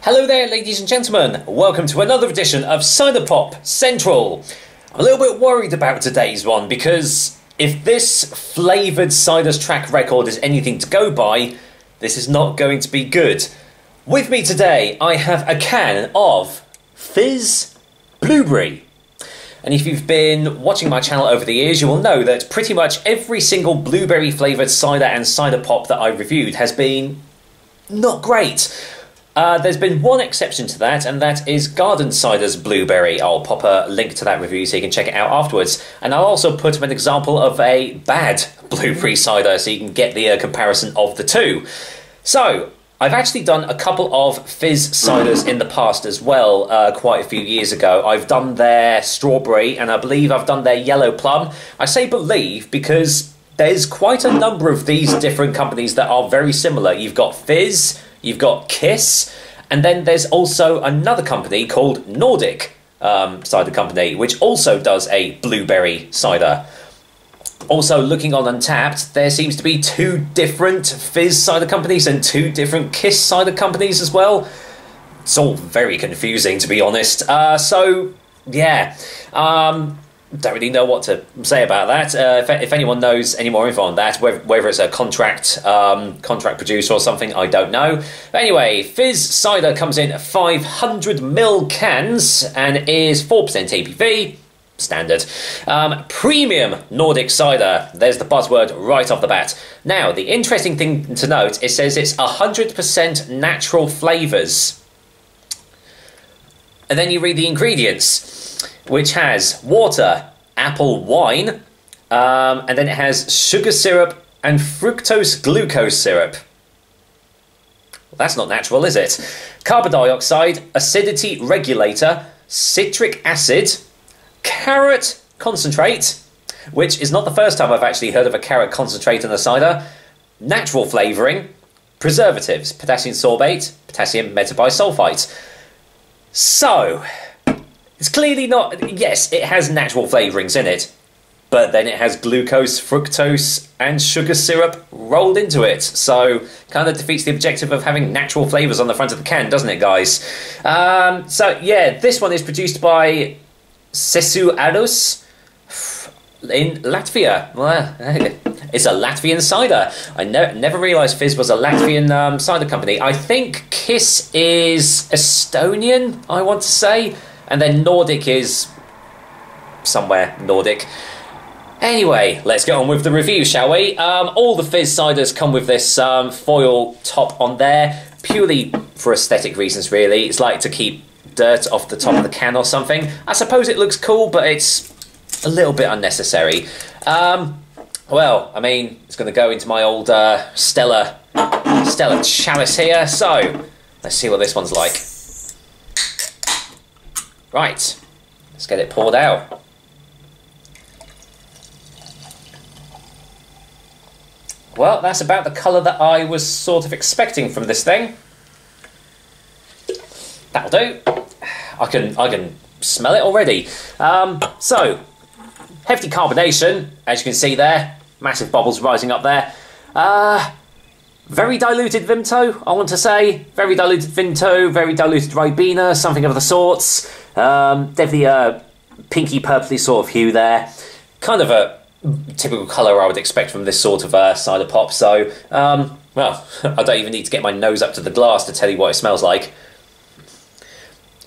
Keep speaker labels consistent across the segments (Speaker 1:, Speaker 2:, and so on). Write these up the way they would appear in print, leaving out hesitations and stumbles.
Speaker 1: Hello there, ladies and gentlemen. Welcome to another edition of Cider Pop Central. I'm a little bit worried about today's one because if this flavoured cider's track record is anything to go by, this is not going to be good. With me today, I have a can of Fizz Blueberry. And if you've been watching my channel over the years, you will know that pretty much every single blueberry flavoured cider and cider pop that I've reviewed has been not great. There's been one exception to that, and that is Garden Cider's Blueberry. I'll pop a link to that review so you can check it out afterwards. And I'll also put up an example of a bad blueberry cider so you can get the comparison of the two. So, I've actually done a couple of Fizz ciders in the past as well, quite a few years ago. I've done their strawberry, and I believe I've done their yellow plum. I say believe because there's quite a number of these different companies that are very similar. You've got Fizz, you've got Kiss, and then there's also another company called Nordic Cider Company, which also does a blueberry cider. Also, looking on Untapped, there seems to be two different Fizz cider companies and two different Kiss cider companies as well. It's all very confusing, to be honest. So, yeah. Don't really know what to say about that. If anyone knows any more info on that, whether it's a contract producer or something, I don't know. But anyway, Fizz cider comes in 500ml cans and is 4% ABV. Standard. Premium Nordic cider. There's the buzzword right off the bat. Now, the interesting thing to note, it says it's 100% natural flavours. And then you read the ingredients, which has water, apple wine, and then it has sugar syrup and fructose glucose syrup. Well, that's not natural, is it? Carbon dioxide, acidity regulator, citric acid, carrot concentrate, which is not the first time I've actually heard of a carrot concentrate in a cider, natural flavouring, preservatives, potassium sorbate, potassium metabisulfite. So, it's clearly not... Yes, it has natural flavourings in it, but then it has glucose, fructose and sugar syrup rolled into it. So, kind of defeats the objective of having natural flavours on the front of the can, doesn't it, guys? So, yeah, this one is produced by Sesu Alus in Latvia. Well, it's a Latvian cider. I never realised Fizz was a Latvian cider company. I think Kiss is Estonian, I want to say. And then Nordic is somewhere Nordic. Anyway, let's get on with the review, shall we? All the Fizz ciders come with this foil top on there, purely for aesthetic reasons, really. It's like to keep dirt off the top of the can or something. I suppose it looks cool, but it's a little bit unnecessary. Well, I mean, it's going to go into my old Stella chalice here, so let's see what this one's like. Right, let's get it poured out. Well, that's about the colour that I was sort of expecting from this thing. That'll do. I can smell it already. So, hefty carbonation, as you can see there. Massive bubbles rising up there. Very diluted Vimto, I want to say. Very diluted Vimto, very diluted Ribena, something of the sorts. Definitely a pinky purpley sort of hue there. Kind of a typical colour I would expect from this sort of cider pop. So, well, I don't even need to get my nose up to the glass to tell you what it smells like.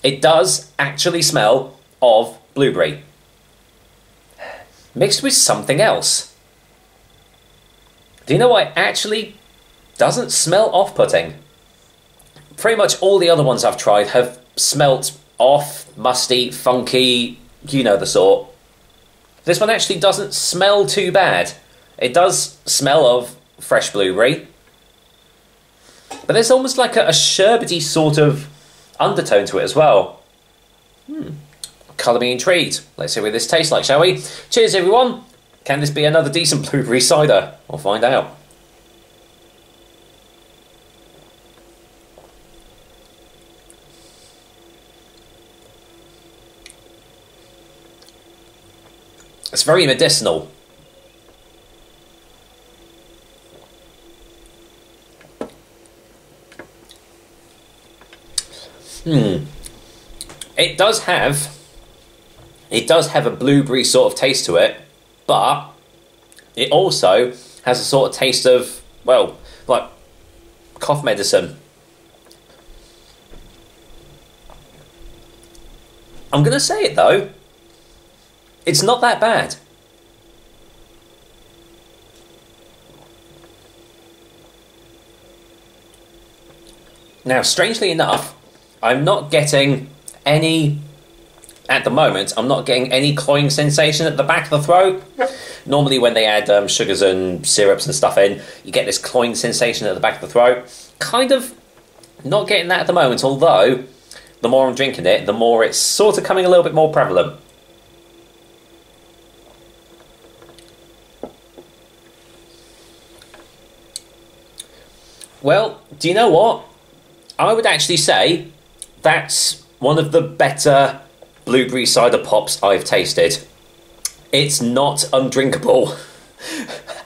Speaker 1: It does actually smell of blueberry, mixed with something else. Do you know what actually doesn't smell off-putting? Pretty much all the other ones I've tried have smelt off, musty, funky, you know the sort. This one actually doesn't smell too bad. It does smell of fresh blueberry, but there's almost like a sherbety sort of undertone to it as well. Colour me intrigued. Let's see what this tastes like, shall we? Cheers, everyone. Can this be another decent blueberry cider? We'll find out. It's very medicinal. It does have a blueberry sort of taste to it, but it also has a sort of taste of, well, like cough medicine. I'm going to say it though, it's not that bad. Now, strangely enough, I'm not getting any, at the moment, I'm not getting any cloying sensation at the back of the throat. Normally when they add sugars and syrups and stuff in, you get this cloying sensation at the back of the throat. Kind of not getting that at the moment, although the more I'm drinking it, the more it's sort of coming a little bit more prevalent. Well, do you know what? I would actually say that's one of the better blueberry cider pops I've tasted. It's not undrinkable.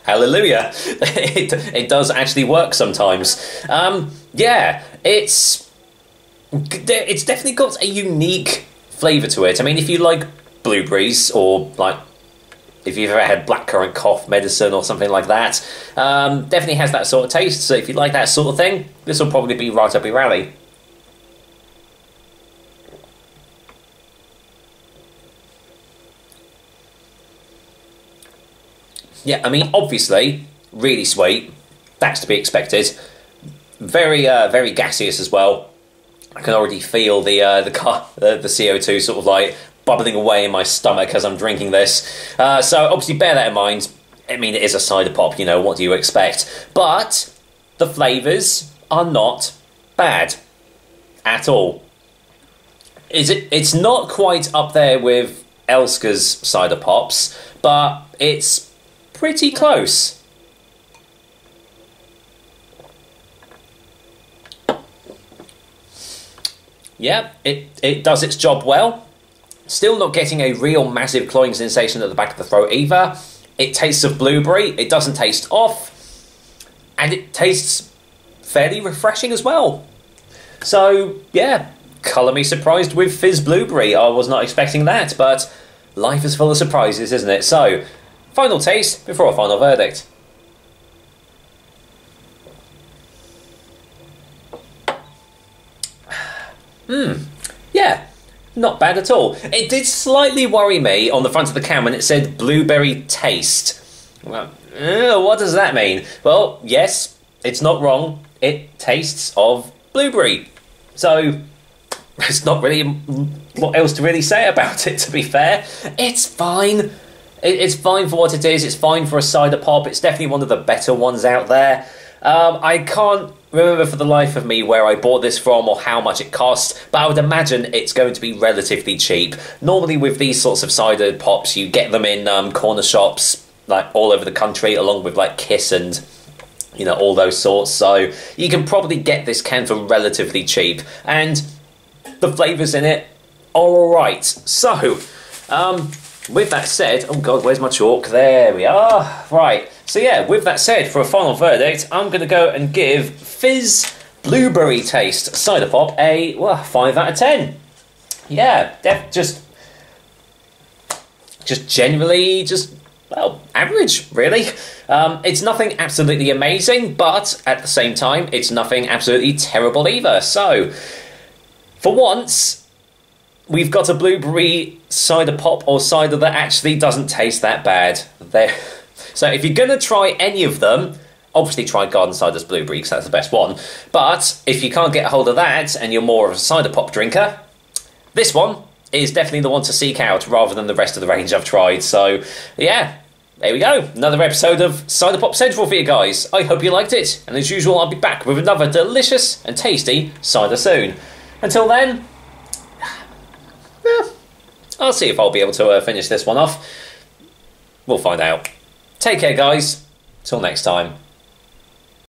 Speaker 1: Hallelujah. It does actually work sometimes. Yeah, it's definitely got a unique flavour to it. I mean, if you like blueberries, or like if you've ever had blackcurrant cough medicine or something like that, definitely has that sort of taste. So if you like that sort of thing, this will probably be right up your alley. Yeah, I mean, obviously, really sweet. That's to be expected. Very, very gaseous as well. I can already feel the CO2 sort of like bubbling away in my stomach as I'm drinking this. So obviously, bear that in mind. I mean, it is a cider pop. You know, what do you expect? But the flavours are not bad at all. It's not quite up there with Elska's cider pops, but it's pretty close. Yeah, it does its job well. Still not getting a real massive cloying sensation at the back of the throat either. It tastes of blueberry, it doesn't taste off, and it tastes fairly refreshing as well. So, yeah, colour me surprised with Fizz Blueberry. I was not expecting that, but life is full of surprises, isn't it? So, final taste before a final verdict. Yeah, not bad at all. It did slightly worry me on the front of the can when it said blueberry taste. Well, what does that mean? Well, yes, it's not wrong. It tastes of blueberry. So, there's not really what else to really say about it, to be fair. It's fine. It's fine for what it is. It's fine for a cider pop. It's definitely one of the better ones out there. I can't remember for the life of me where I bought this from or how much it cost, but I would imagine it's going to be relatively cheap. Normally with these sorts of cider pops, you get them in corner shops like all over the country, along with like Kiss and, you know, all those sorts. So you can probably get this can for relatively cheap, and the flavours in it are alright. So, with that said, oh god, where's my chalk? There we are. Right, so yeah, with that said, for a final verdict, I'm going to go and give Fizz Blueberry Taste Cider Pop a 5 out of 10. Yeah, just generally, well, average, really. It's nothing absolutely amazing, but at the same time, it's nothing absolutely terrible either. So, for once, we've got a blueberry cider pop or cider that actually doesn't taste that bad. So if you're going to try any of them, obviously try Garden Cider's Blueberry, because that's the best one. But if you can't get a hold of that and you're more of a cider pop drinker, this one is definitely the one to seek out rather than the rest of the range I've tried. So yeah, there we go. Another episode of Cider Pop Central for you guys. I hope you liked it. And as usual, I'll be back with another delicious and tasty cider soon. Until then, I'll see if I'll be able to finish this one off. We'll find out. Take care, guys. Till next time.